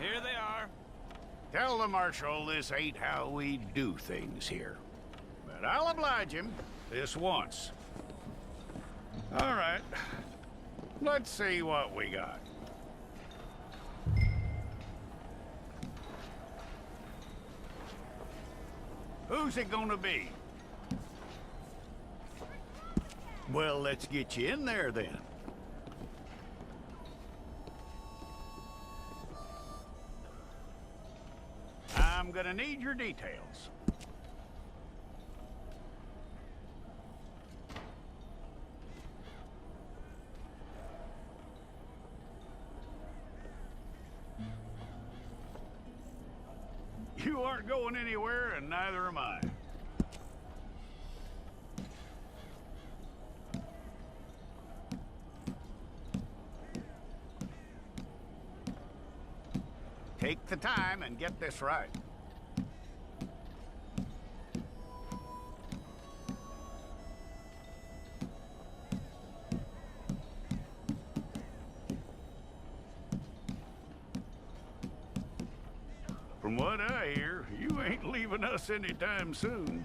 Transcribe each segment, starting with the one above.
Here they are. Tell the Marshal this ain't how we do things here. But I'll oblige him this once. All right. Let's see what we got. Who's it gonna be? Well, let's get you in there then. I'm gonna need your details. You aren't going anywhere, and neither am I. Take the time and get this right. From what I hear, you ain't leaving us anytime soon.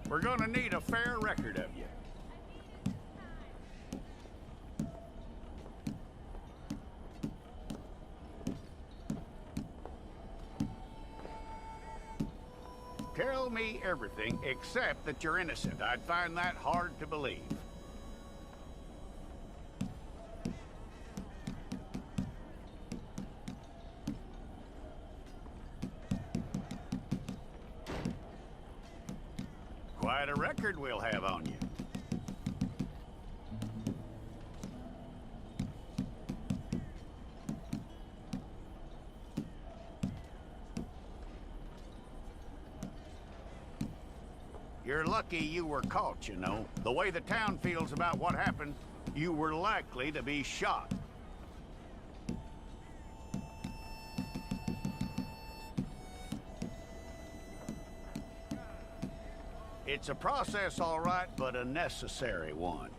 We're gonna need a fair record of you. Tell me everything except that you're innocent. I'd find that hard to believe. Quite a record we'll have on you. You're lucky you were caught, you know. The way the town feels about what happened, you were likely to be shot. It's a process, all right, but a necessary one.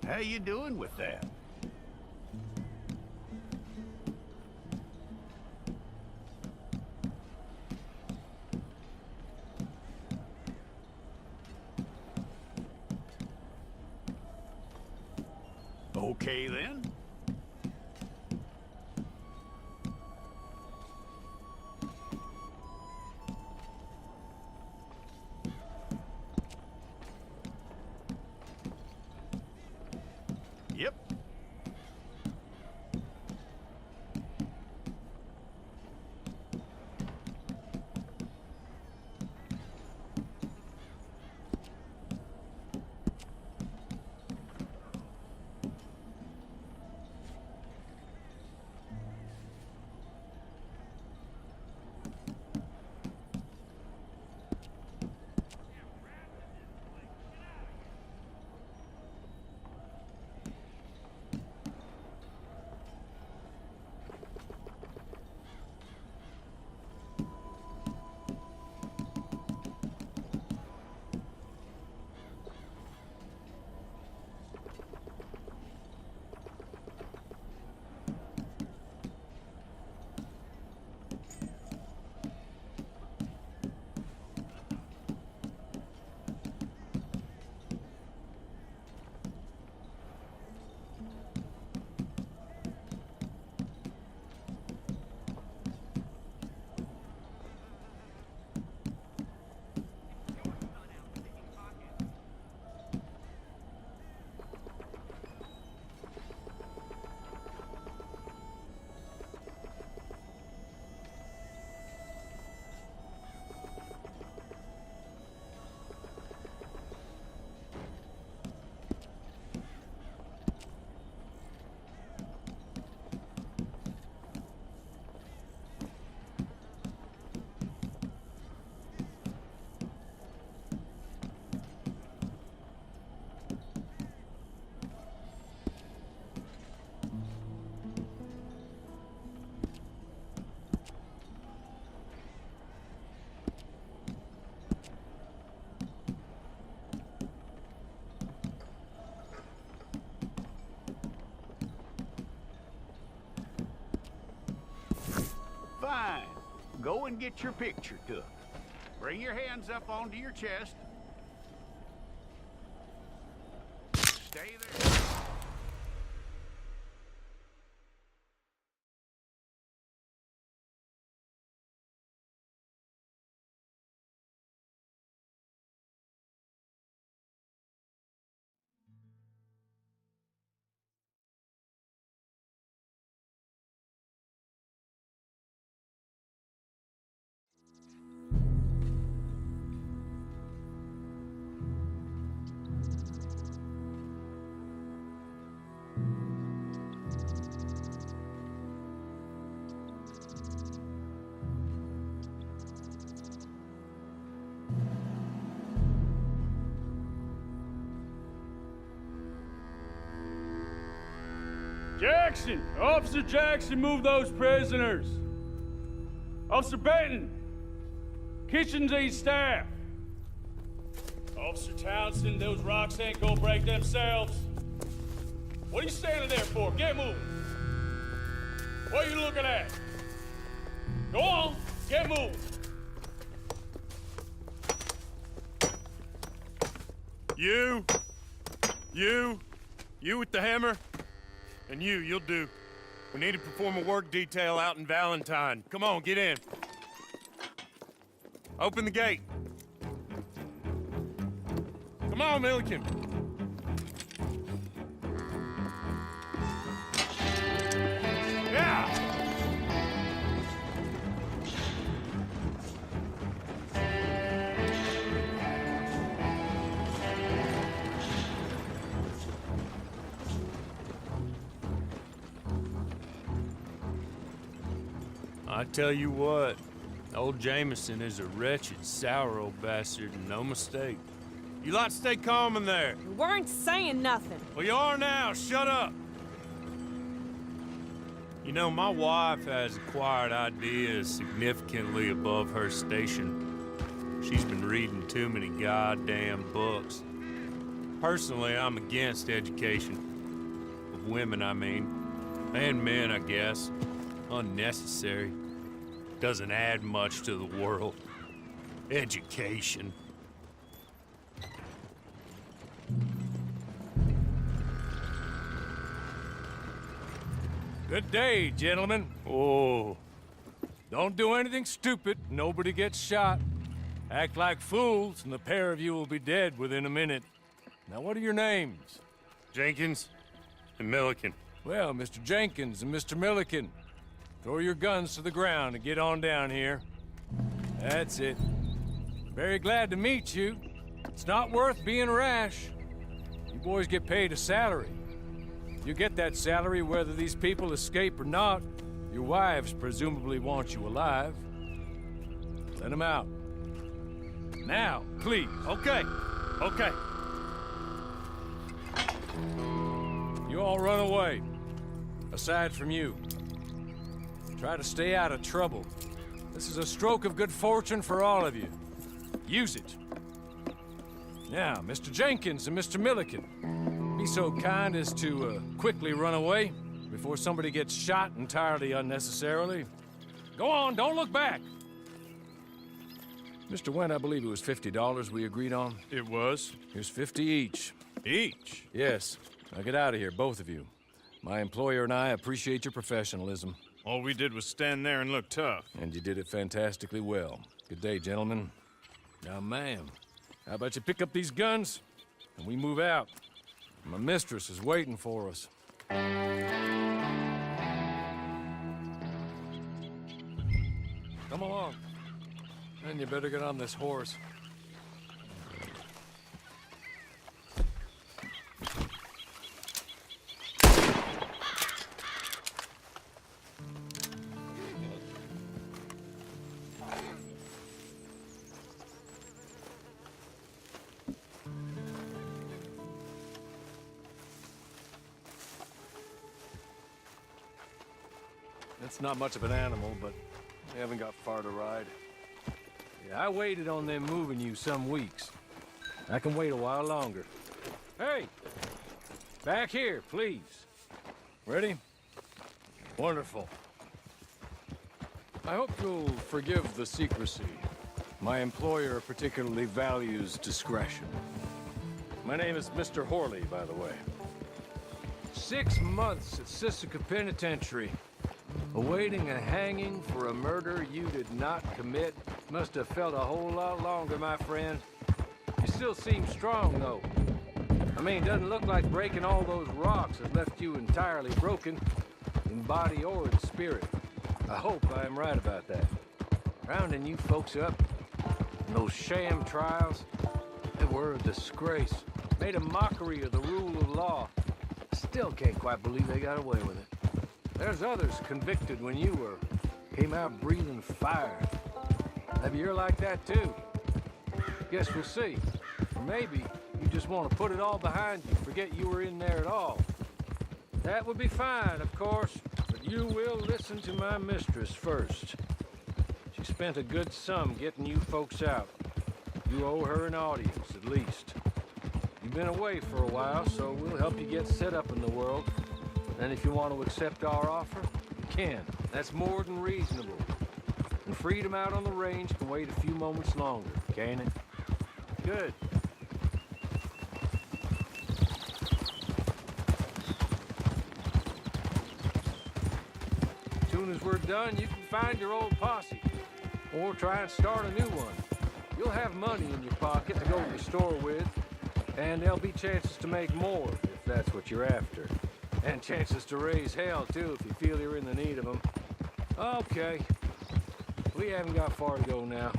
How you doing with that? Okay, then. Yep. and get your picture took. Bring your hands up onto your chest. Stay there. Jackson! Officer Jackson, move those prisoners! Officer Benton! Kitchens aid staff! Officer Townsend, those rocks ain't gonna break themselves. What are you standing there for? Get moving! What are you looking at? Go on, get moving! You with the hammer? And you'll do. We need to perform a work detail out in Valentine. Come on, get in. Open the gate. Come on, Milliken. Yeah! I tell you what, old Jameson is a wretched, sour old bastard, and no mistake. You lot stay calm in there. You weren't saying nothing. Well, you are now. Shut up. You know, my wife has acquired ideas significantly above her station. She's been reading too many goddamn books. Personally, I'm against education. Of women, I mean. And men, I guess. Unnecessary. Doesn't add much to the world. Education. Good day, gentlemen. Oh. Don't do anything stupid. Nobody gets shot. Act like fools, and the pair of you will be dead within a minute. Now, what are your names? Jenkins and Milliken. Well, Mr. Jenkins and Mr. Milliken, throw your guns to the ground and get on down here. That's it. Very glad to meet you. It's not worth being rash. You boys get paid a salary. You get that salary whether these people escape or not. Your wives presumably want you alive. Let them out. Now, please. Okay. You all run away. Aside from you. Try to stay out of trouble. This is a stroke of good fortune for all of you. Use it. Now, Mr. Jenkins and Mr. Milliken, be so kind as to quickly run away before somebody gets shot entirely unnecessarily. Go on, don't look back. Mr. Wendt, I believe it was $50 we agreed on. It was. Here's 50 each. Each? Yes. Now get out of here, both of you. My employer and I appreciate your professionalism. All we did was stand there and look tough. And you did it fantastically well. Good day, gentlemen. Now, ma'am, how about you pick up these guns and we move out? My mistress is waiting for us. Come along. And you better get on this horse. It's not much of an animal, but we haven't got far to ride. Yeah, I waited on them moving you some weeks. I can wait a while longer. Hey! Back here, please. Ready? Wonderful. I hope you'll forgive the secrecy. My employer particularly values discretion. My name is Mr. Horley, by the way. 6 months at Sisika Penitentiary, awaiting a hanging for a murder you did not commit. Must have felt a whole lot longer, my friend. You still seem strong, though. I mean, doesn't look like breaking all those rocks has left you entirely broken, in body or in spirit. I hope I am right about that. Rounding you folks up, and those sham trials, they were a disgrace. Made a mockery of the rule of law. Still can't quite believe they got away with it. There's others convicted when you were. Came out breathing fire. Maybe you're like that too. Guess we'll see. Or maybe you just want to put it all behind you, forget you were in there at all. That would be fine, of course, but you will listen to my mistress first. She spent a good sum getting you folks out. You owe her an audience, at least. You've been away for a while, so we'll help you get set up in the world. And if you want to accept our offer, you can. That's more than reasonable. And freedom out on the range can wait a few moments longer, can't it? Good. As soon as we're done, you can find your old posse. Or try and start a new one. You'll have money in your pocket to go to the store with. And there'll be chances to make more, if that's what you're after. And chances to raise hell, too, if you feel you're in the need of them. Okay. We haven't got far to go now.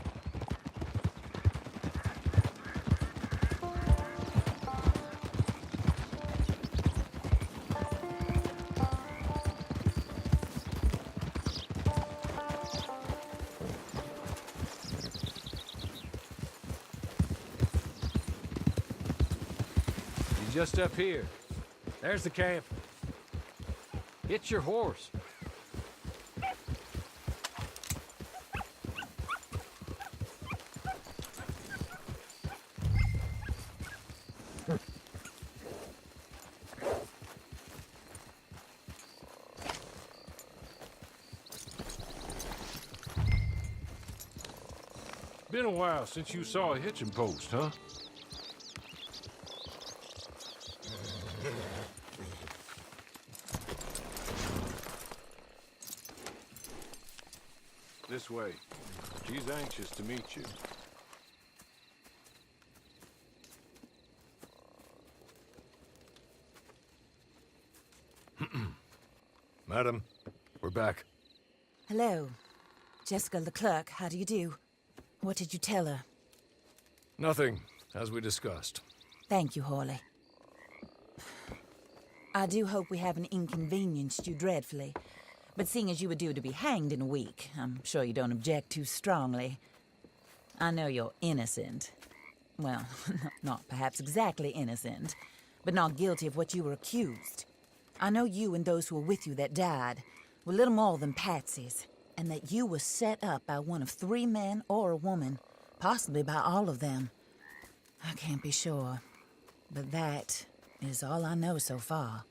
Just up here. There's the camp. It's your horse. Been a while since you saw a hitching post, huh? This way. She's anxious to meet you. Madam, we're back. Hello. Jessica Leclerc, how do you do? What did you tell her? Nothing, as we discussed. Thank you, Horley. I do hope we haven't inconvenienced you dreadfully. But seeing as you were due to be hanged in a week, I'm sure you don't object too strongly. I know you're innocent. Well, not perhaps exactly innocent, but not guilty of what you were accused. I know you and those who were with you that died were little more than patsies, and that you were set up by one of 3 men or a woman, possibly by all of them. I can't be sure, but that is all I know so far.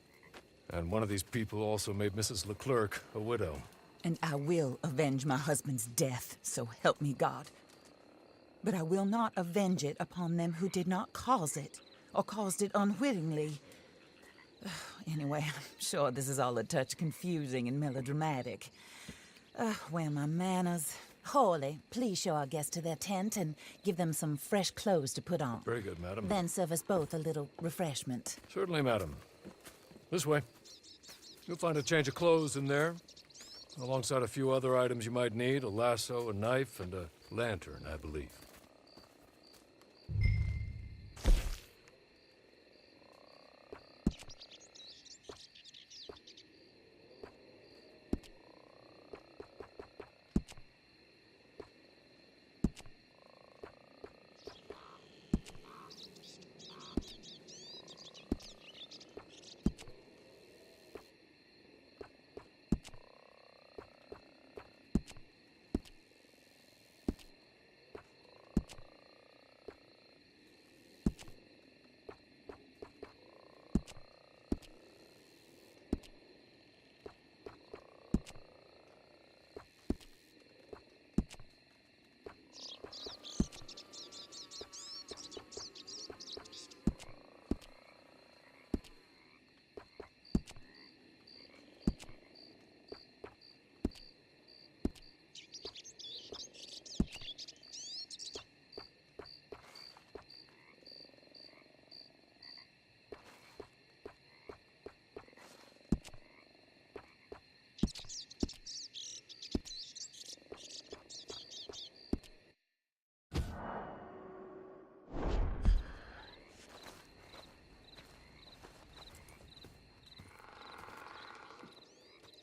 And one of these people also made Mrs. Leclerc a widow. And I will avenge my husband's death, so help me God. But I will not avenge it upon them who did not cause it, or caused it unwittingly. Anyway, I'm sure this is all a touch confusing and melodramatic. Where are my manners? Horley, please show our guests to their tent and give them some fresh clothes to put on. Very good, madam. Then serve us both a little refreshment. Certainly, madam. This way. You'll find a change of clothes in there, alongside a few other items you might need, a lasso, a knife, and a lantern, I believe.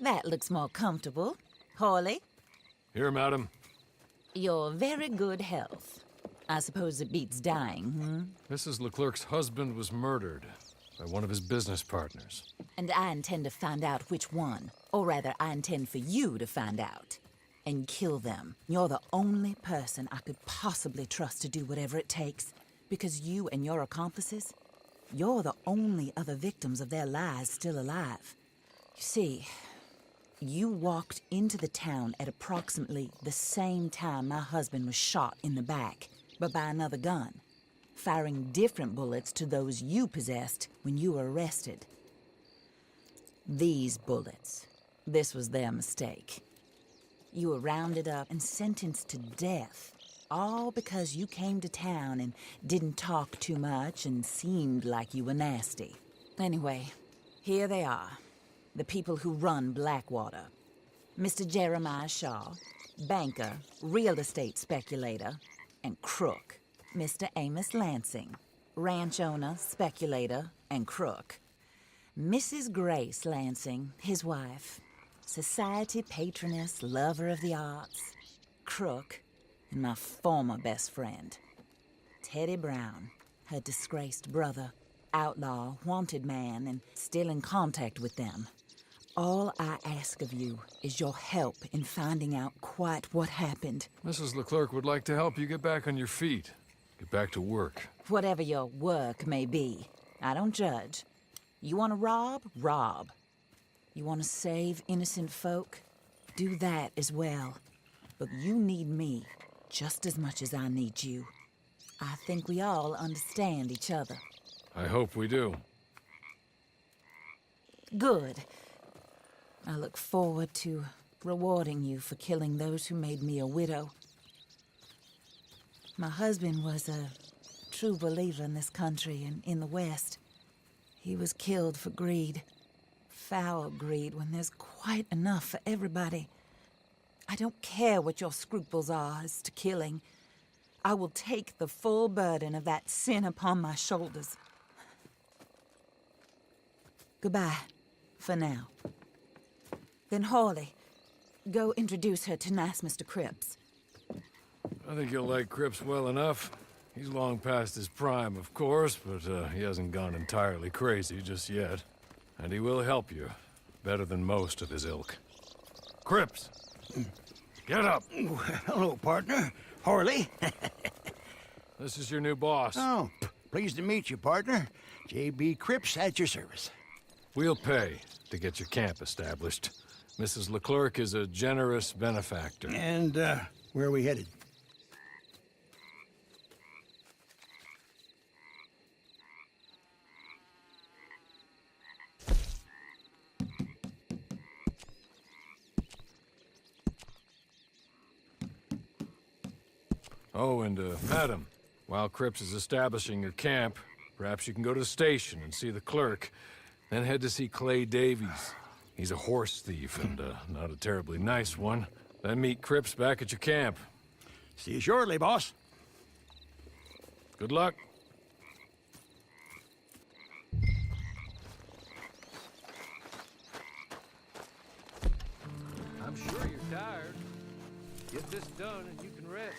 That looks more comfortable. Hawley, Here, madam. your very good health. I suppose it beats dying, hmm? Mrs. Leclerc's husband was murdered by one of his business partners. And I intend to find out which one. Or rather, I intend for you to find out. And kill them. You're the only person I could possibly trust to do whatever it takes. Because you and your accomplices, you're the only other victims of their lies still alive. You see, you walked into the town at approximately the same time my husband was shot in the back, but by another gun, firing different bullets to those you possessed when you were arrested. These bullets, this was their mistake. You were rounded up and sentenced to death, all because you came to town and didn't talk too much and seemed like you were nasty. Anyway, here they are, the people who run Blackwater. Mr. Jeremiah Shaw, banker, real estate speculator, and crook. Mr. Amos Lansing, ranch owner, speculator, and crook. Mrs. Grace Lansing, his wife, society patroness, lover of the arts, crook, and my former best friend. Teddy Brown, her disgraced brother, outlaw, wanted man, and still in contact with them. All I ask of you is your help in finding out quite what happened. Mrs. Leclerc would like to help you get back on your feet. Get back to work. Whatever your work may be, I don't judge. You want to rob? Rob. You want to save innocent folk? Do that as well. But you need me just as much as I need you. I think we all understand each other. I hope we do. Good. I look forward to rewarding you for killing those who made me a widow. My husband was a true believer in this country and in the West. He was killed for greed. Foul greed when there's quite enough for everybody. I don't care what your scruples are as to killing. I will take the full burden of that sin upon my shoulders. Goodbye, for now. Then Hawley, go introduce her to nice Mr. Cripps. I think you'll like Cripps well enough. He's long past his prime, of course, but he hasn't gone entirely crazy just yet. And he will help you, better than most of his ilk. Cripps! Get up! Hello, partner. Harley. This is your new boss. Oh, pleased to meet you, partner. J.B. Cripps at your service. We'll pay to get your camp established. Mrs. Leclerc is a generous benefactor. And, where are we headed? Oh, and, madam, while Cripps is establishing your camp, perhaps you can go to the station and see the clerk, then head to see Clay Davies. He's a horse thief and, not a terribly nice one. Then meet Cripps back at your camp. See you shortly, boss. Good luck. I'm sure you're tired. Get this done and you can rest.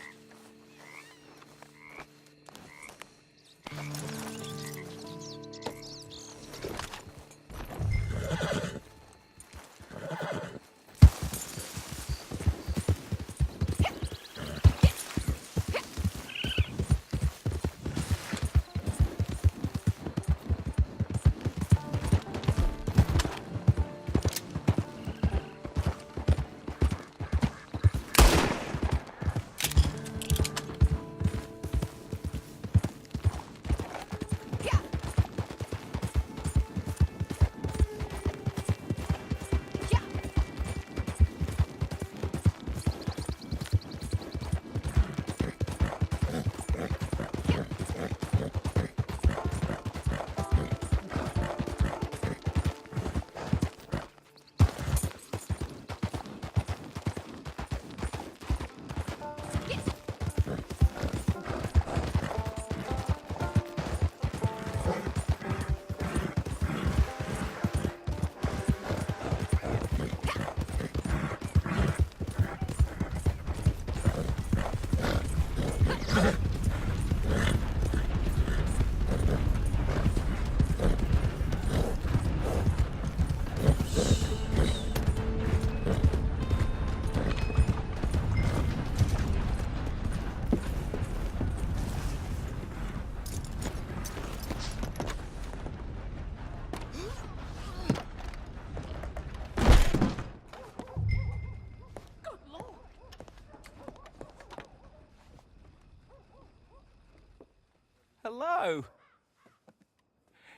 hello.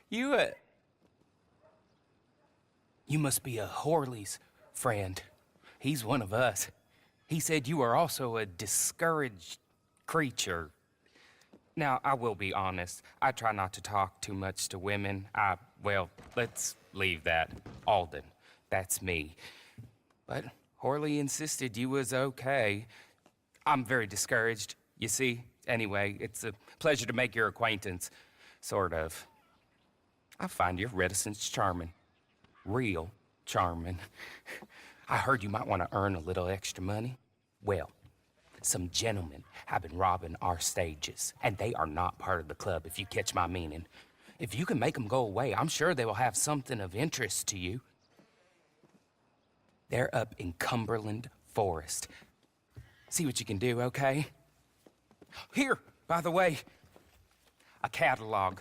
You must be a Horley's friend. He's one of us. He said you are also a discouraged creature. Now, I will be honest. I try not to talk too much to women. Well, let's leave that. Alden, that's me. But Horley insisted you was okay. I'm very discouraged, you see. Anyway, it's a pleasure to make your acquaintance. Sort of. I find your reticence charming. Real charming. I heard you might want to earn a little extra money. Well, some gentlemen have been robbing our stages, and they are not part of the club, if you catch my meaning. If you can make them go away, I'm sure they will have something of interest to you. They're up in Cumberland Forest. See what you can do, okay? Here, by the way, a catalog.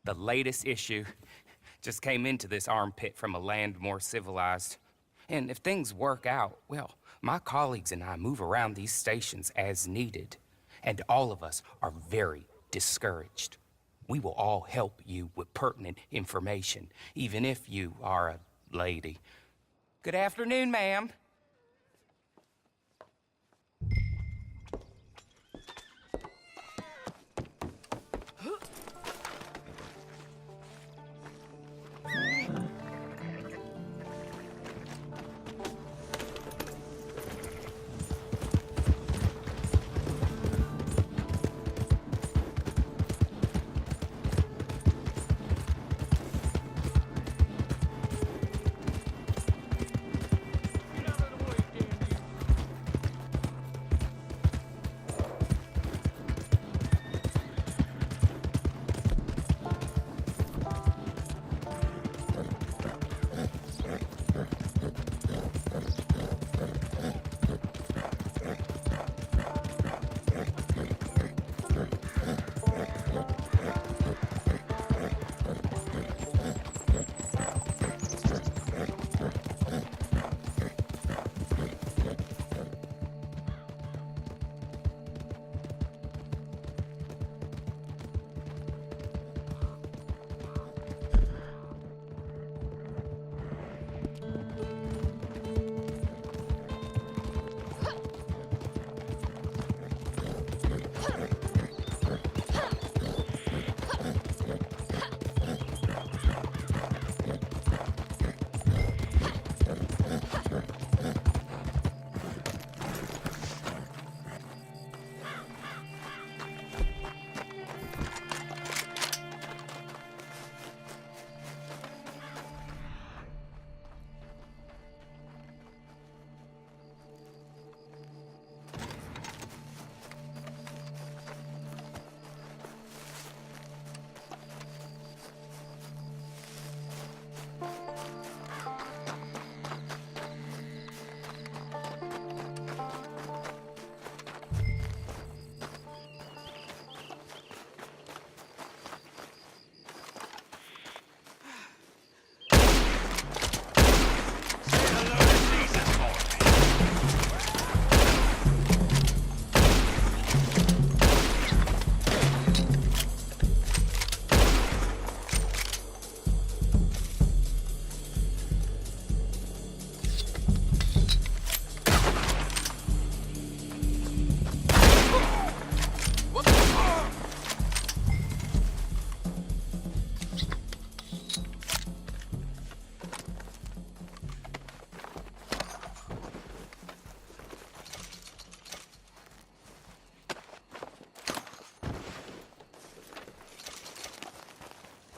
The latest issue. Just came into this armpit from a land more civilized. And if things work out, well, my colleagues and I move around these stations as needed. And all of us are very discouraged. We will all help you with pertinent information, even if you are a lady. Good afternoon, ma'am.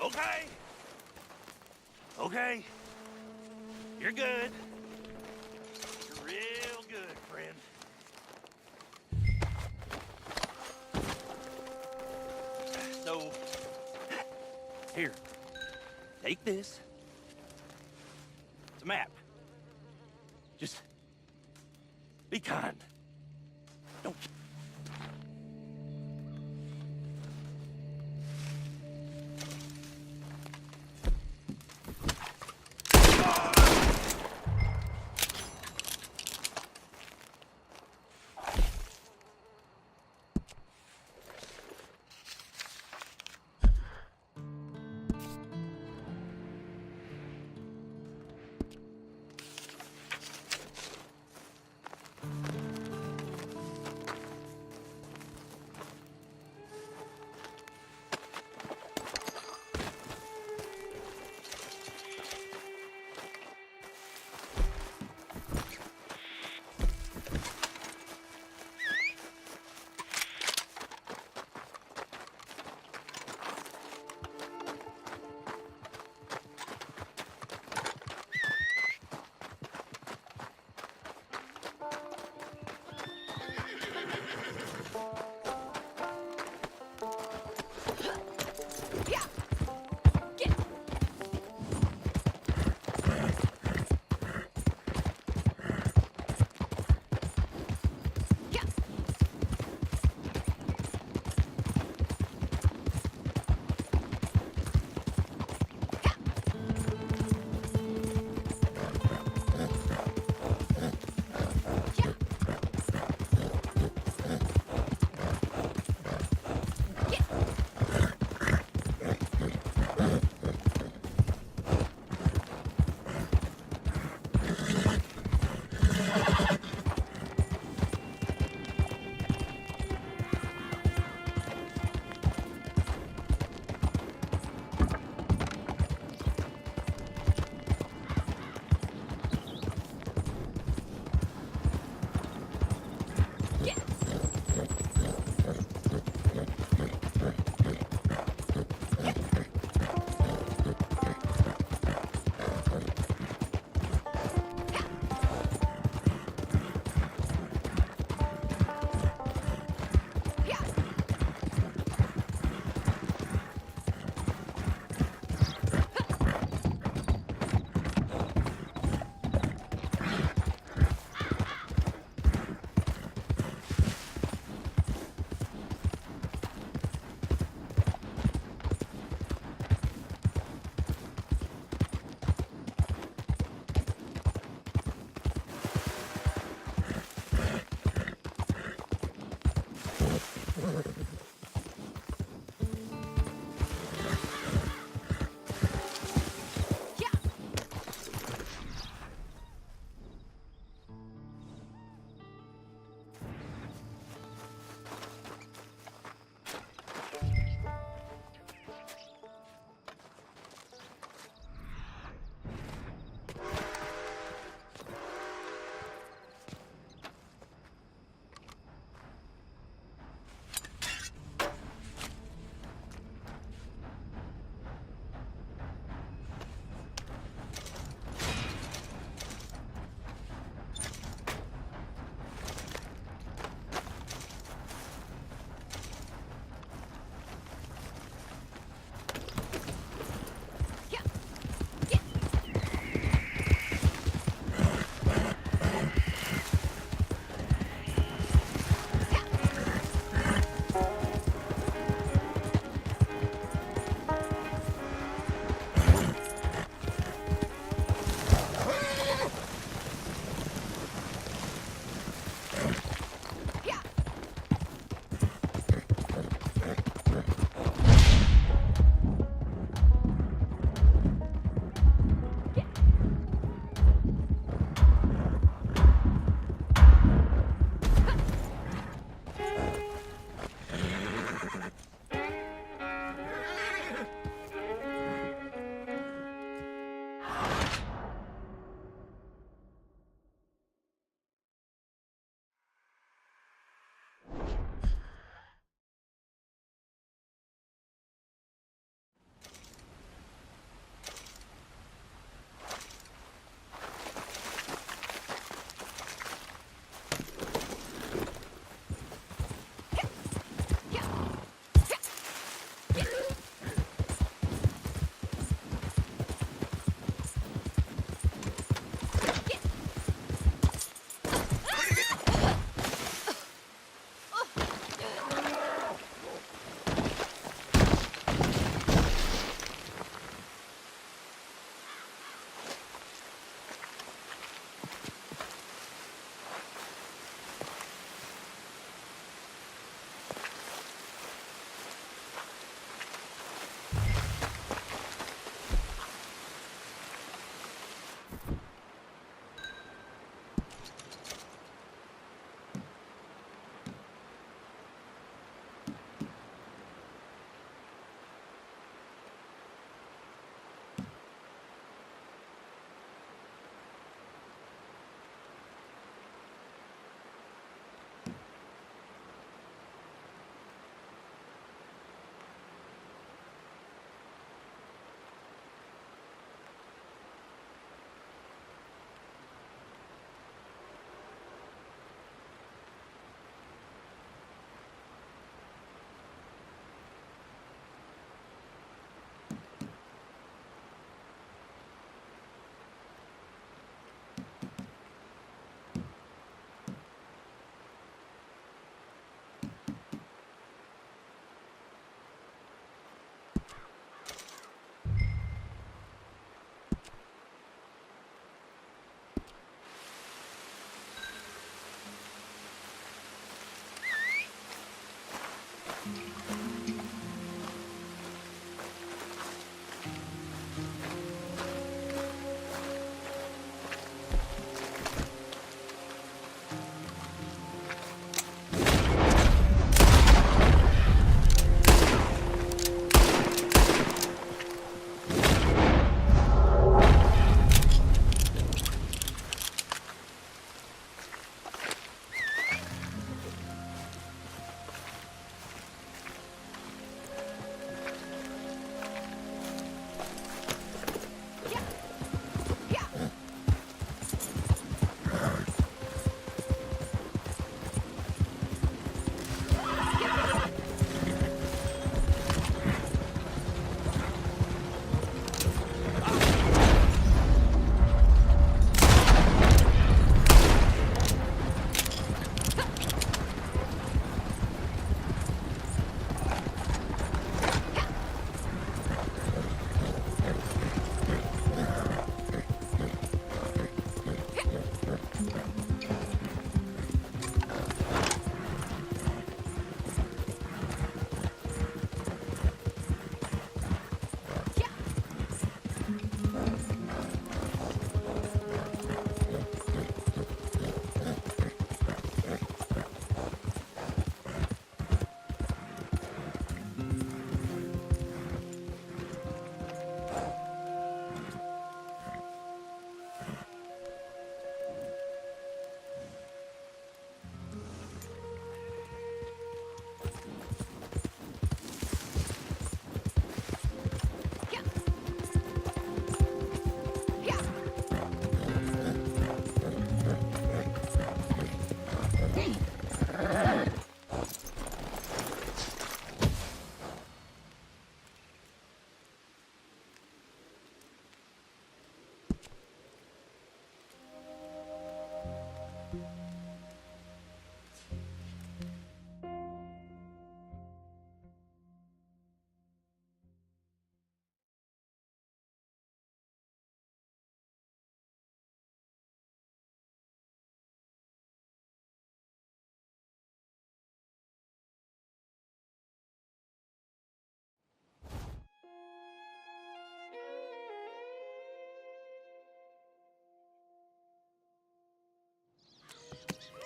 Okay. Okay. You're good. You're real good, friend. So, here. Take this. It's a map. Just be kind. Don't.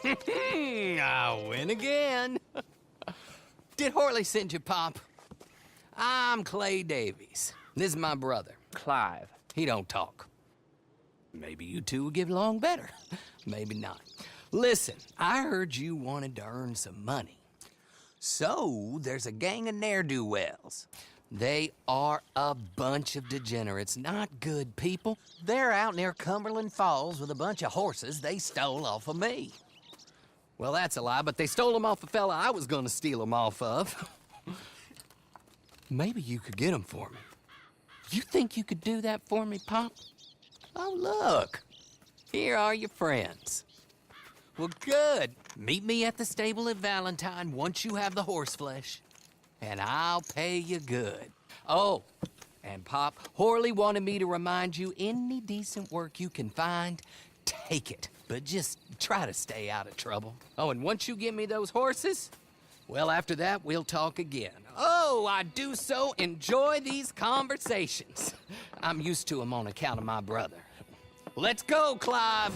I win again. Did Horley send you, Pop? I'm Clay Davies. This is my brother, Clive. He don't talk. Maybe you two will get along better. Maybe not. Listen, I heard you wanted to earn some money. So, there's a gang of ne'er-do-wells. They are a bunch of degenerates, not good people. They're out near Cumberland Falls with a bunch of horses they stole off of me. Well, that's a lie, but they stole them off the fella I was gonna steal them off of. Maybe you could get them for me. You think you could do that for me, Pop? Oh, look. Here are your friends. Well, good. Meet me at the stable at Valentine once you have the horse flesh, and I'll pay you good. Oh, and Pop, Horley wanted me to remind you, any decent work you can find, take it. But just try to stay out of trouble. Oh, and once you give me those horses, well, after that, we'll talk again. Oh, I do so enjoy these conversations. I'm used to them on account of my brother. Let's go, Clive.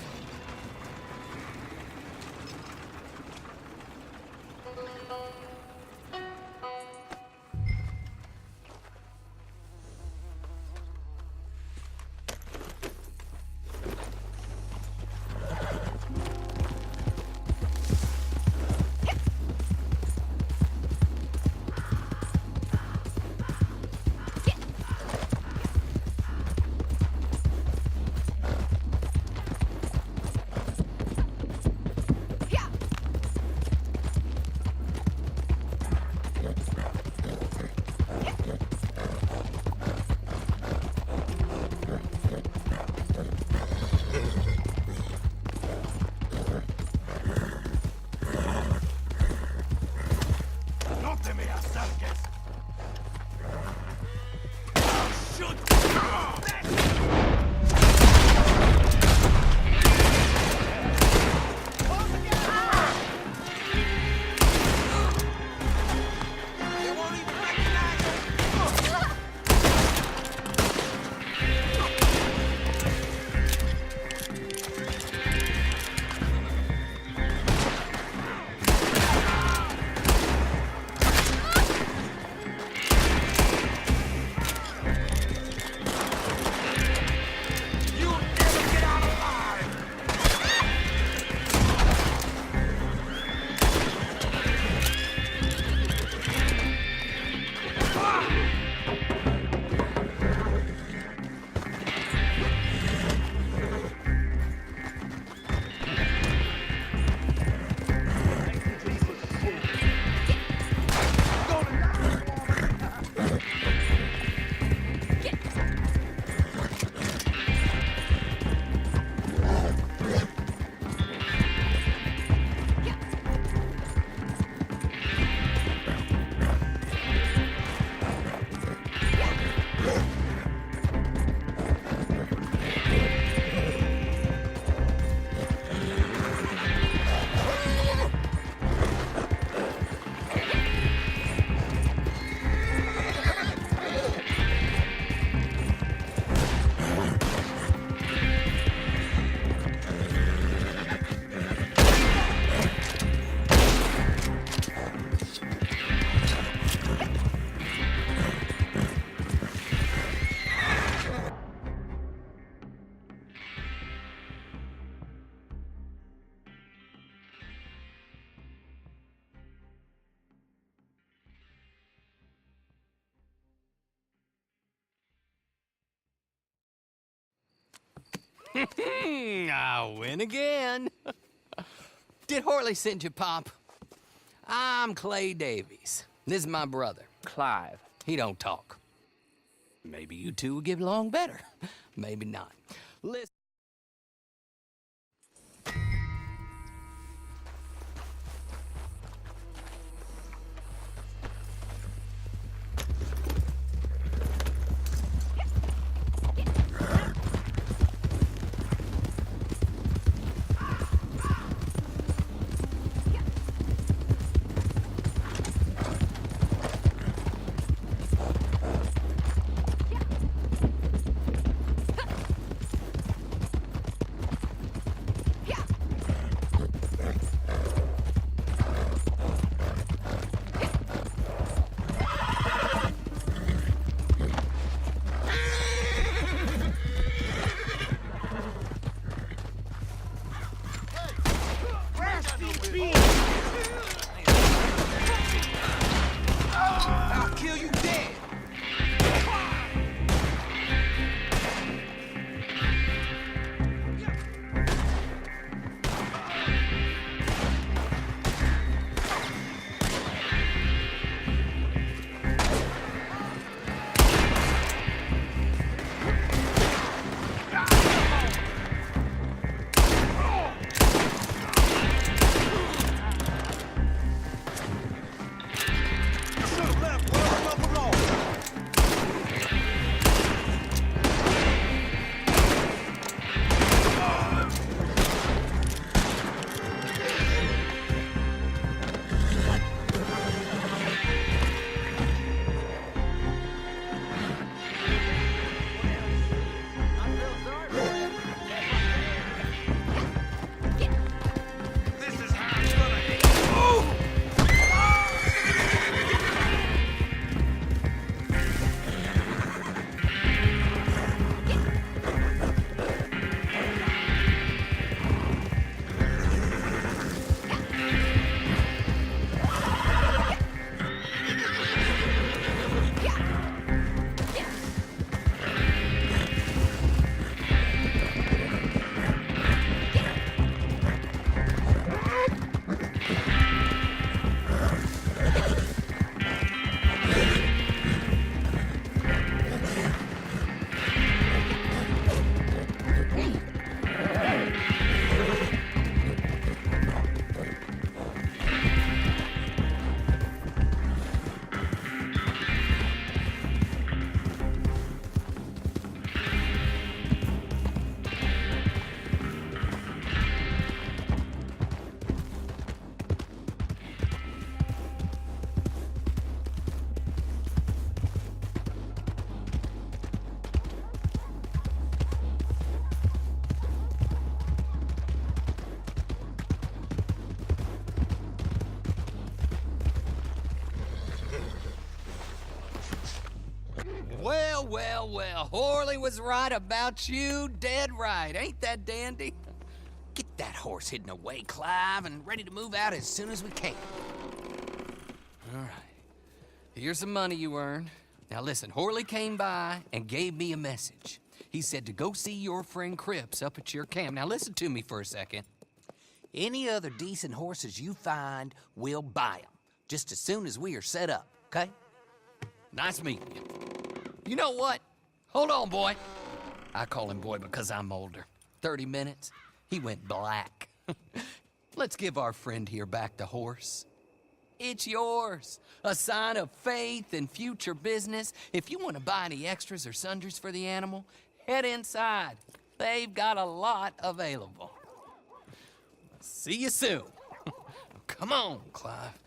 I win again. Did Horley send you, Pop? I'm Clay Davies. This is my brother, Clive. He don't talk. Maybe you two will get along better. Maybe not. Listen. Well, well, well. Horley was right about you. Dead right. Ain't that dandy? Get that horse hidden away, Clive, and ready to move out as soon as we can. All right. Here's the money you earned. Now listen, Horley came by and gave me a message. He said to go see your friend Cripps up at your camp. Now listen to me for a second. Any other decent horses you find, we'll buy them. Just as soon as we are set up, okay? Nice meeting you. You know what? Hold on, boy. I call him boy because I'm older. 30 minutes, he went black. Let's give our friend here back the horse. It's yours. A sign of faith and future business. If you want to buy any extras or sundries for the animal, head inside. They've got a lot available. See you soon. Come on, Clive.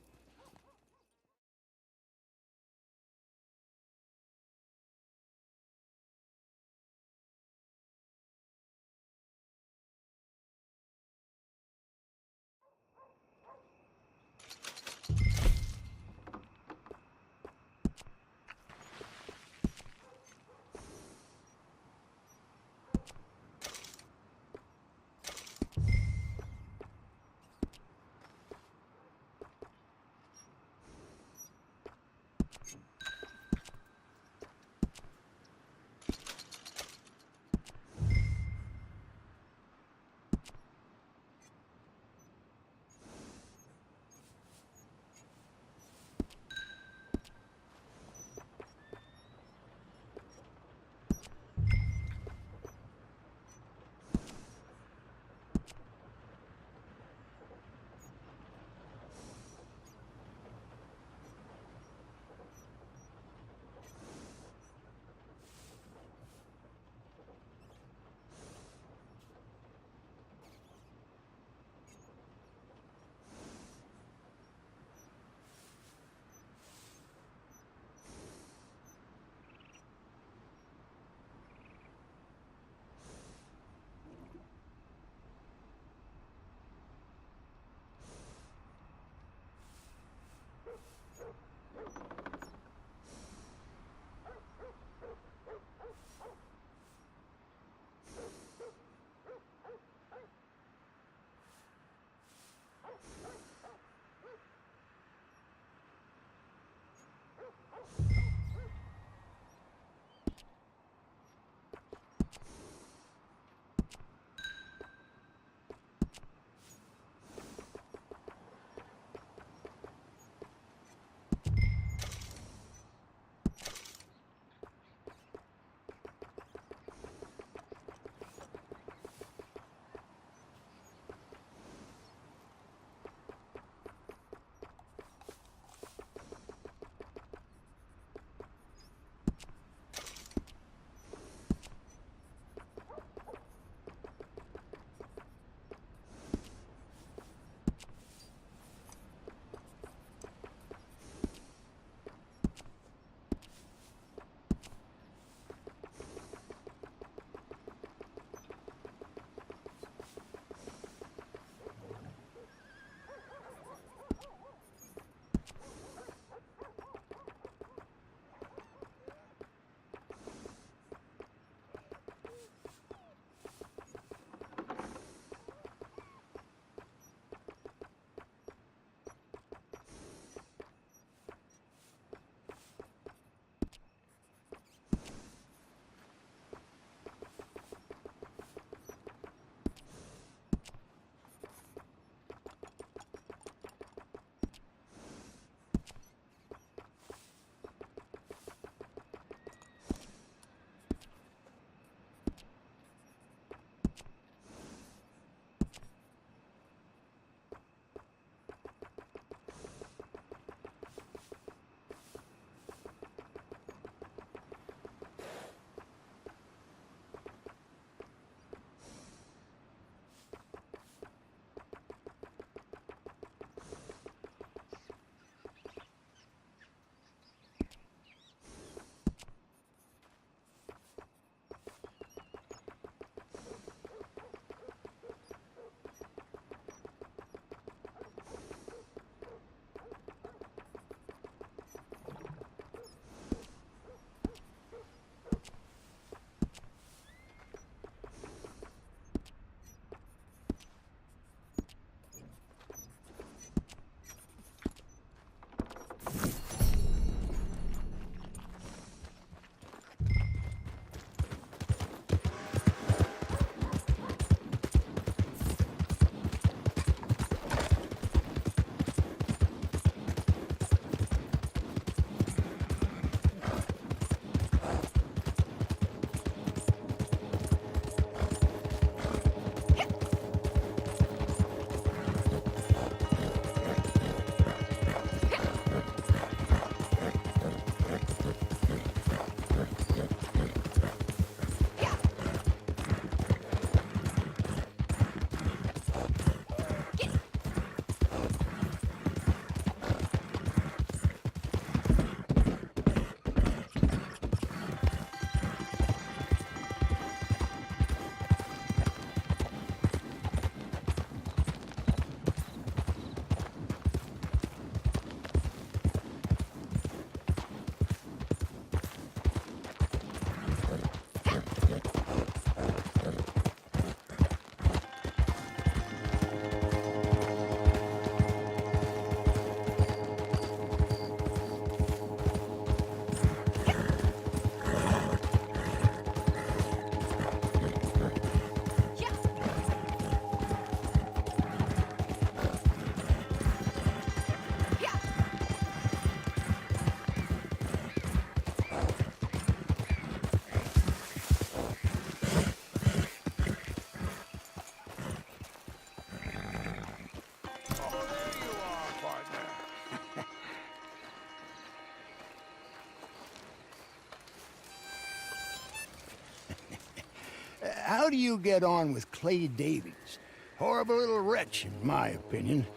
do you get on with Clay Davies? Horrible little wretch, in my opinion.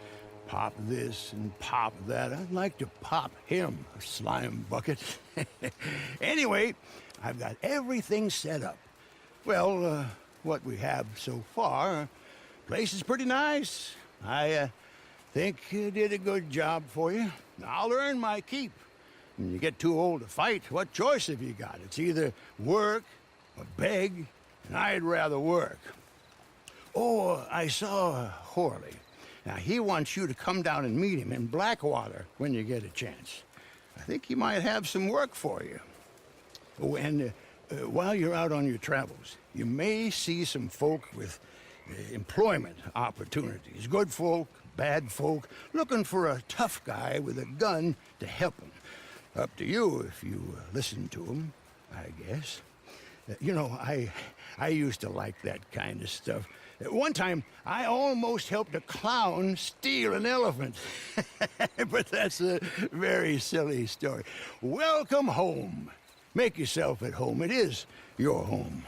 Pop this and pop that. I'd like to pop him, a slime bucket. Anyway, I've got everything set up. Well, what we have so far, place is pretty nice. I think you did a good job for you. I'll earn my keep. When you get too old to fight, what choice have you got? It's either work or beg, and I'd rather work. Oh, I saw Horley. Now, he wants you to come down and meet him in Blackwater when you get a chance. I think he might have some work for you. Oh, and while you're out on your travels, you may see some folk with employment opportunities. Good folk, bad folk, looking for a tough guy with a gun to help them. Up to you if you listen to them, I guess. You know, I used to like that kind of stuff. One time, I almost helped a clown steal an elephant. But that's a very silly story. Welcome home. Make yourself at home. It is your home.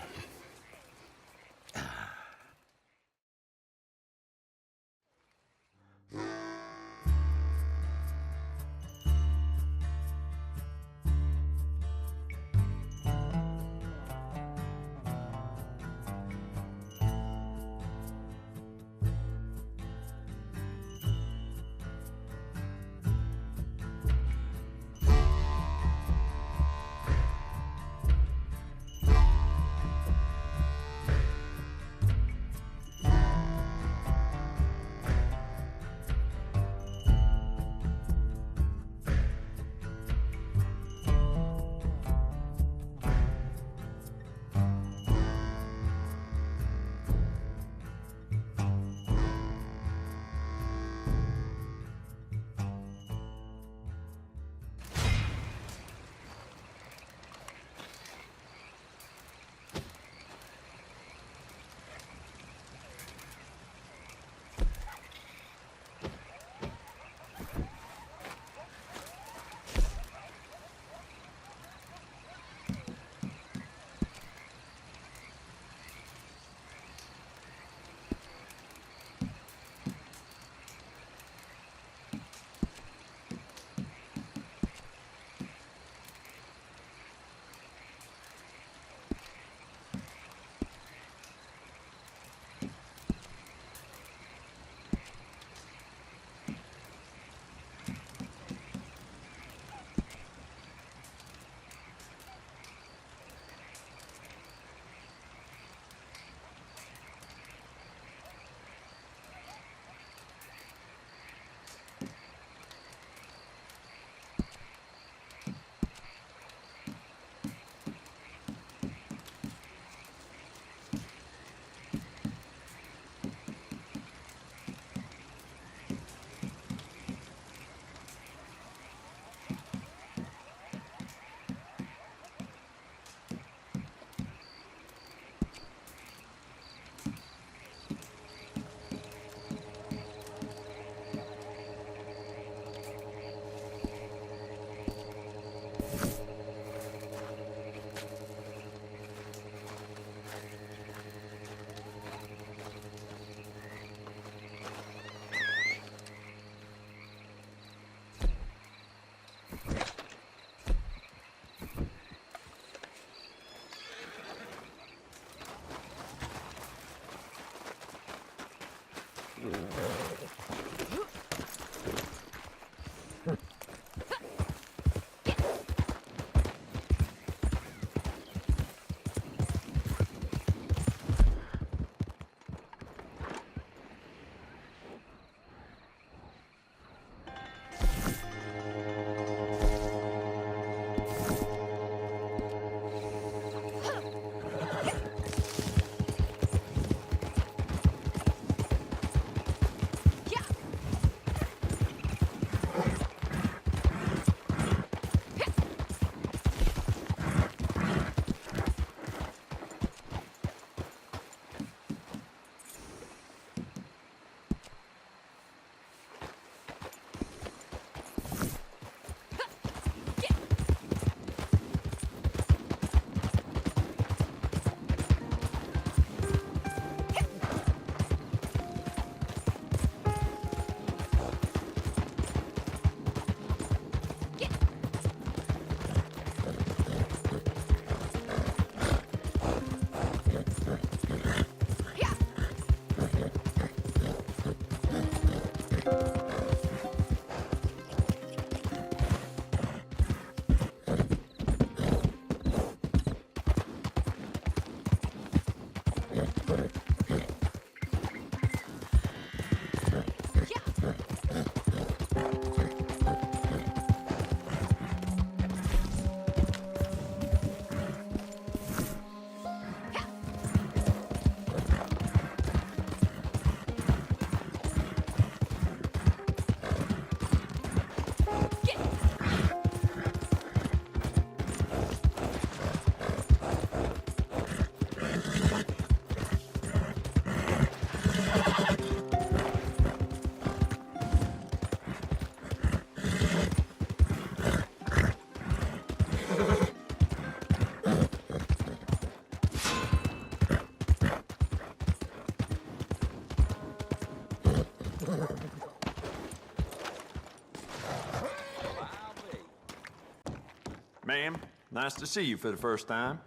Ma'am, nice to see you for the first time.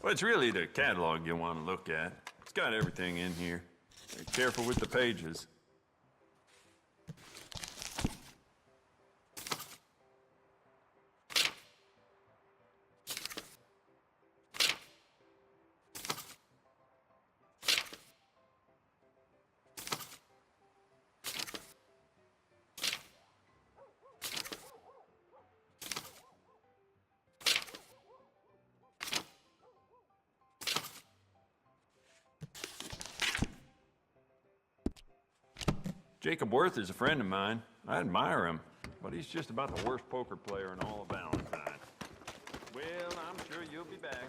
Well, it's really the catalog you want to look at. It's got everything in here. Be careful with the pages. Jacob Worth is a friend of mine. I admire him, but he's just about the worst poker player in all of Valentine. Well, I'm sure you'll be back.